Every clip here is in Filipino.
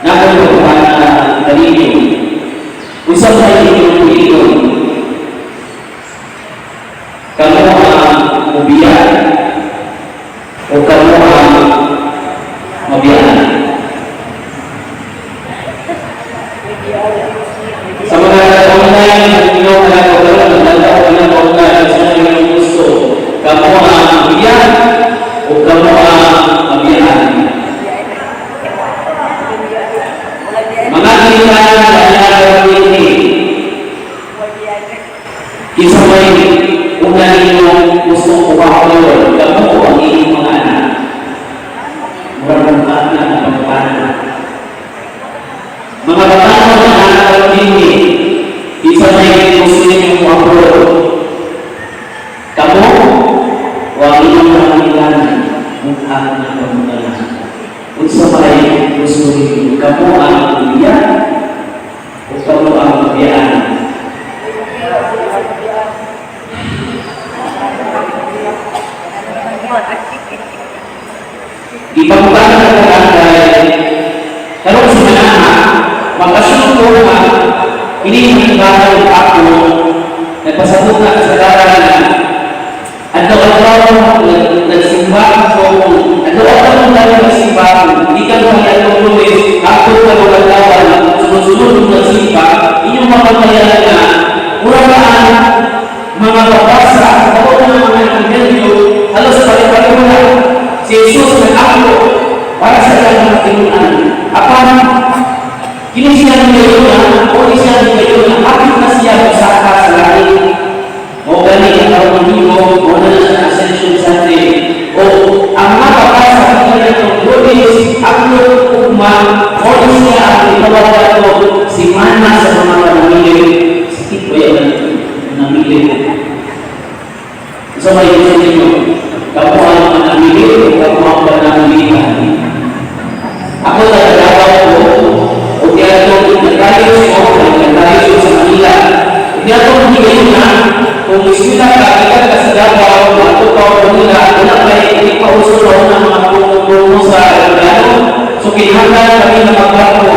namun kepada dari itu usaha ini itu kamu ubian kamu mabian sama dengan online minum dan online semua yang musuh kamu mabian kamu mabian kisah ini udah minum musuh wahyu kamu wangi mengana bermanfaatnya mengatakan anak ini kisah ini muslim wahyu kamu wangi mengana mengana mengana usaha ini muslim kamu anak dia kamu anak dia di pembangunan landai kalau sebenarnya maka syukurlah ini meninggalkan aku dan persatukan kesadaran ada orang dan simbang ada orang dari simbang jika kalian menulis aku kalau kawan seluruh bersimbang ini memakaiannya uraan mengapa bahasa atau mengenai video halo sebagai Yesus dan aku para saudara Tuhan apa ini siang videonya ini siang videonya aku masih ada usaha selain mau balik atau menunggu mau dengan asisten santri apa bahasa kita tulis upload umat polisi di bawah itu si mana sama namanya sedikit banyak namanya sama itu kamu anak milik, kamu anak milik. Aku tak jawab dia tu berkali berkali sembilan. Dia tu mengingatnya, pengismilah kita kesedar bahawa waktu kau berniaga, tidak baik ini kau suruh nama aku berusaha dan sukin handa kami nama aku.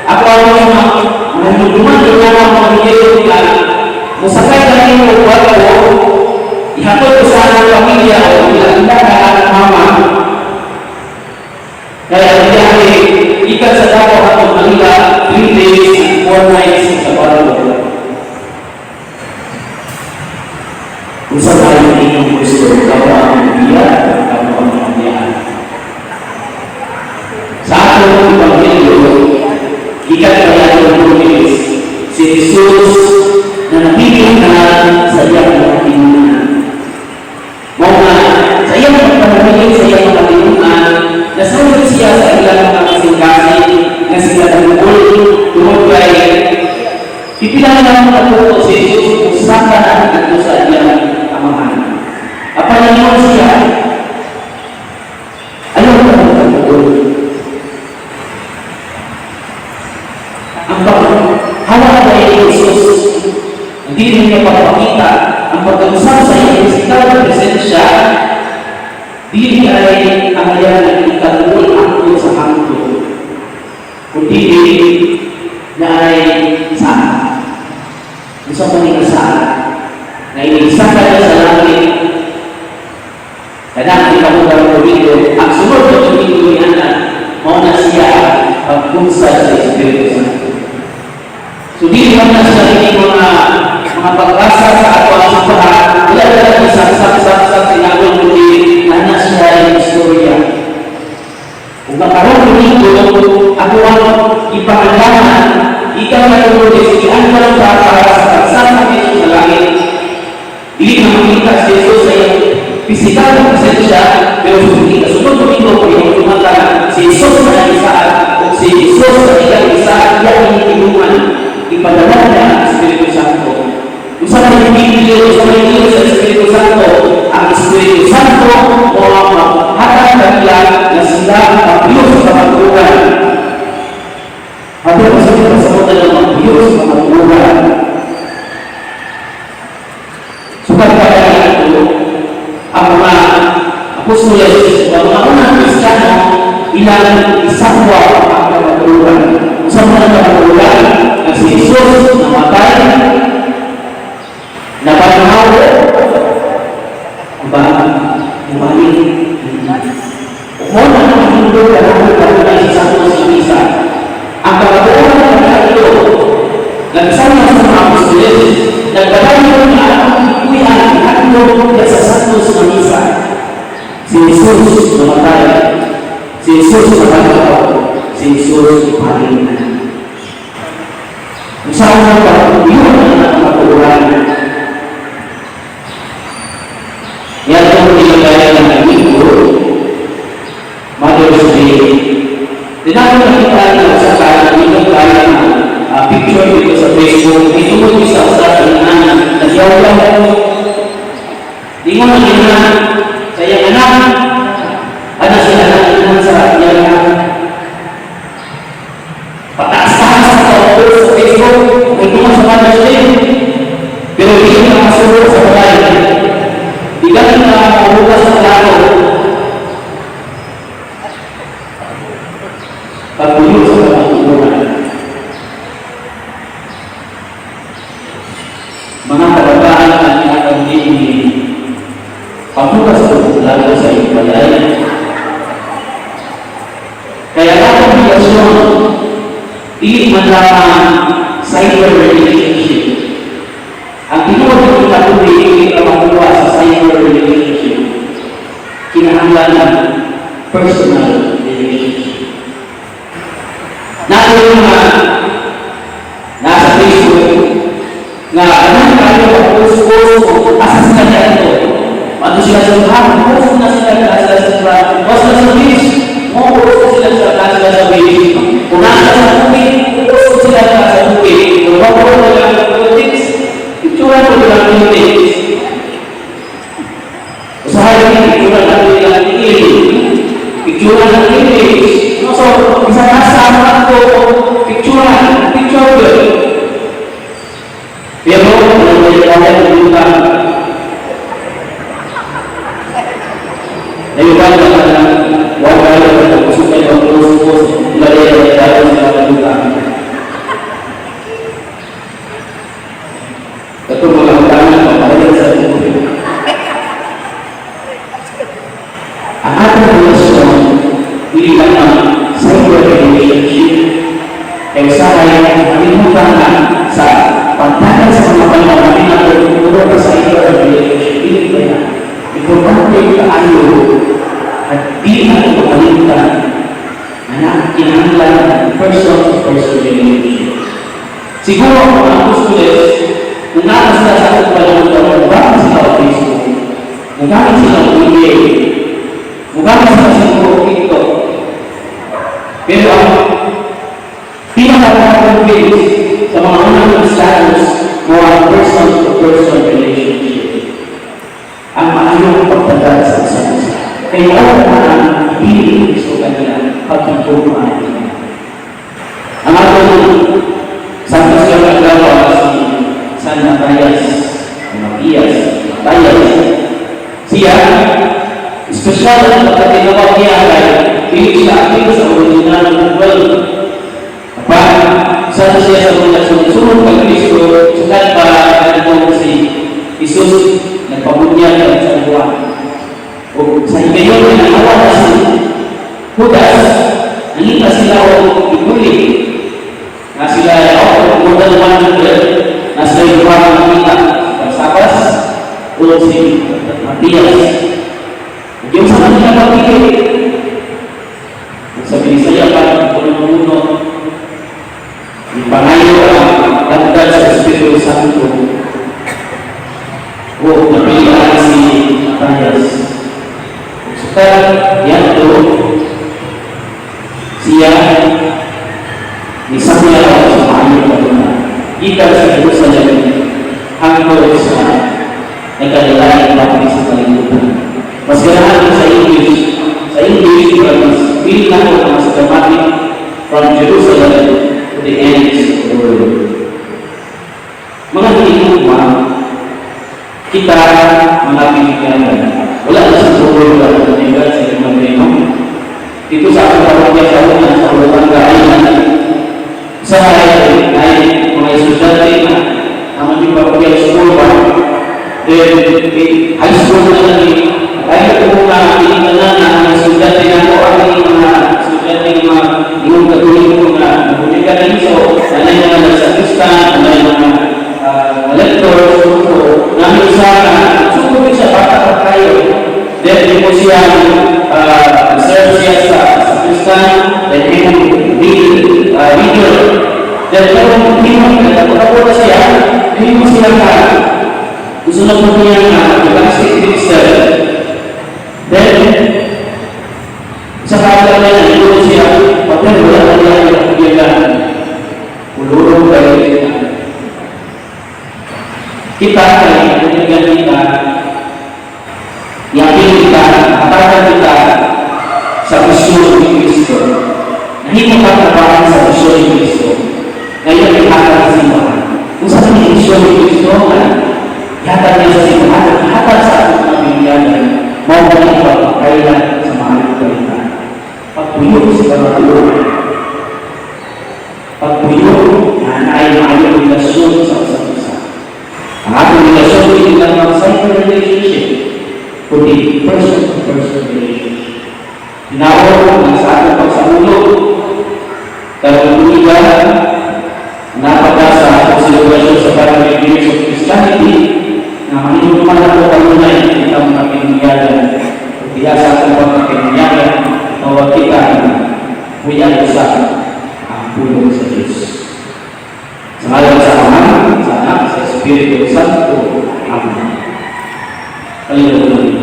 Aku cuma menunjukkan dengan mengingatkan, musakai kami membuat dihapus kesalahan familia bila tidak ada mama dan jadi jika sedang orang meninggal 3 days 4 nights sebaru usaha ini Kristus kamu dia kamu dia satu evangelio jika kalian menulis si Yesus dan pilih dengan saya bertindak saya memperhatikan saya memperhatikan dan saya siasa dalam komunikasi dan segala bentuk baik dipilih dalam bentuk Yesus usaha dan dosa yang aman apa yang manusia ayo apa hal dari Yesus dirinya Bapa kita apakah usaha saya secara presensya diri dari ahlian kita pun aku sahamku kudiri dari sana bisa meninggal nah ini sahaja selagi kadang kita dalam begitu semua begitu anda mau nasihat bangsa seperti sudi mana sekali mengapa rasa saat orang Tuhan tidak ada kisah-kisah yang berdiri hanya dari historia. Bukan kalau begitu aku di pandangan jika mereka di antara para sahabat Yesus lagi ini kita Yesus saya fisikal dan presensia dengan kita semua begitu yang cuma Yesus pada saat Yesus ketika bisa dia hidupan di pandangannya Espiritu Santo. Usaha ini Espiritu Santo, Espiritu Santo mau hati kalian yang sedang abuse sama Tuhan. Apa maksudnya tersebut dalam abuse sama Tuhan? Supaya kalian itu, aku sulit, bahwa Kristiano ilang isangwa ang pagkakatuwa. Jesus ipahin na. Kung saan sa pag-iwan na matuturan. Yan ang nilagay ng amigo, Mother's Day. Dinami nakita nila sa kanan, nilagay ng picture dito sa Facebook, ito mo isa sa anak, nagyaw lang. Di mo na sa iyang anak, ano sila nakikinan sa iyang anak. Pataas-taas sa pag-upload sa Facebook, ito mo sa Mother's Day. Pero hindi na makasulong sa balay. Di ganun na mahugas sa plato. Pag-ulog sa pag-upunan. Mga kabataan ang nakakabili ni pagbukas ko lalo sa ibalay. Kaya ang komunikasyon, hindi man lamang cyber relationship. Ang tinuod ng patuloy ay makuha sa cyber relationship. Kinahanglan ng personal relationship. Nato yung nasa Facebook na anong tayo pag-post-post asa sila niya ito. Mato sila sa lahat, post na sila post na sa page, post na sila sa page. Kung nasa sa tubig, post sila sa tubig. Kung wapro na lang ang politics, itsura ko lang ang politics. Usahayan yung itsura lang ang itsura ng image. So, isa nasa ako, picture good. Pero, ano yung kaya ng utang? Nayuban na lang, wala na gusto kayo ang post-post, ilagay na tayo sa mga utang. Ito mga utang na papalit sa tubig. Ang ating relasyon, hindi lang ang cyber relationship, ay sana ay kalimutan na sa pagtagal sa mga pangyayari na tutulog sa cyber relationship. Hindi ba yan? Importante tayo at di na ito kalimutan na kinahanglan ng person-to-person relationship. Siguro ang mga students, kung nasa sila sa ating palamutan, bakit sila sa Facebook, kung bakit sila sa email, kung bakit sila sa TikTok. Pero ang pinaka-convince sa mga unang status mo ang person-to-person relationship. Ang maayong pagdadag sa isa't isa. Kaya wala na ang ibig gusto kanila pagkitumaan nila. Ang atong sa Pasyon Naglawa si San Matayas, siya, espesyal ang pagkatinawag niya ay hindi siya aking sa original ng world. Isa na siya sa mga sunod kay Kristo, sukat pa ito si Jesus nagpabunyag sa buwan. O sa igayon na nanawa na si Judas, nangita sila o ibuli na sila more than 100 na sila yung mga nakita. Pagsabas, ulo si Matias. Yung sa kanila pagpili, sabi ni saya pa, puno-puno, yung pangayo ang dagdag sa Espiritu Santo. O napilaan si Matias. Sukat, yan to, siya, isang niya ako sa pangayo pa doon. Ikat sa Jerusalem, hanggang sa nagkalilain natin sa kalimutan. Mas ganahan sa English, mas feel na ko na mas dramatic from Jerusalem to the ends of the world. Mga hinigma, kita, mga pinigyanan, wala na sa world na nanigal sa mga Greno. Dito sa aking parokya sa una, sa Olotanga Island, sa ay mga estudyante na ang ating parokya school ba, then high school na natin, kahit kung pinigyanan na ang estudyante na po, ang mga estudyante na yung katuloy ko na pinigyanan so, nanay mga nagsakistan, nanay mga electors, namin sana, sumunod siya bata pa tayo. Then, di po siya serve siya sa Kristan, then hindi mo, nagkakapura siya, hindi mo siya ka. Gusto na po niya na evangelistic minister. Then, sa kanya niya, ito siya, pagkat wala na niya ang kapagilan. Ulurong kayo kita kaya dengan kita yakin kita katakan kita sa misyon ni Kristo na hindi magkakaroon sa misyon ni Kristo ngayon ay hatag sa simbahan kung saan ang misyon ni Kristo na hatag niya sa simbahan at hatag sa ating mga pilihan maumaling pagpapakailan sa mga pagpapalitan pagpuyok sa pagpapuyok pagpuyok na ay maayong relasyon sa isa't isa. Ang ating relasyon hindi lang ang cycle relationship, kundi person-to-person relationship. Tinawag ang sa ating pagsaulog, karunungan, napagasa ang celebration sa Catholic Years of Christianity, na maninuman na po kanunay ang itang kapinunyagan, kaya sa ating pagkapinunyagan, mawag kita huyan sa tulong sa Diyos. Sa ngalan sa Ama, sa Anak, sa Espiritu Santo. Amen. Hallelujah.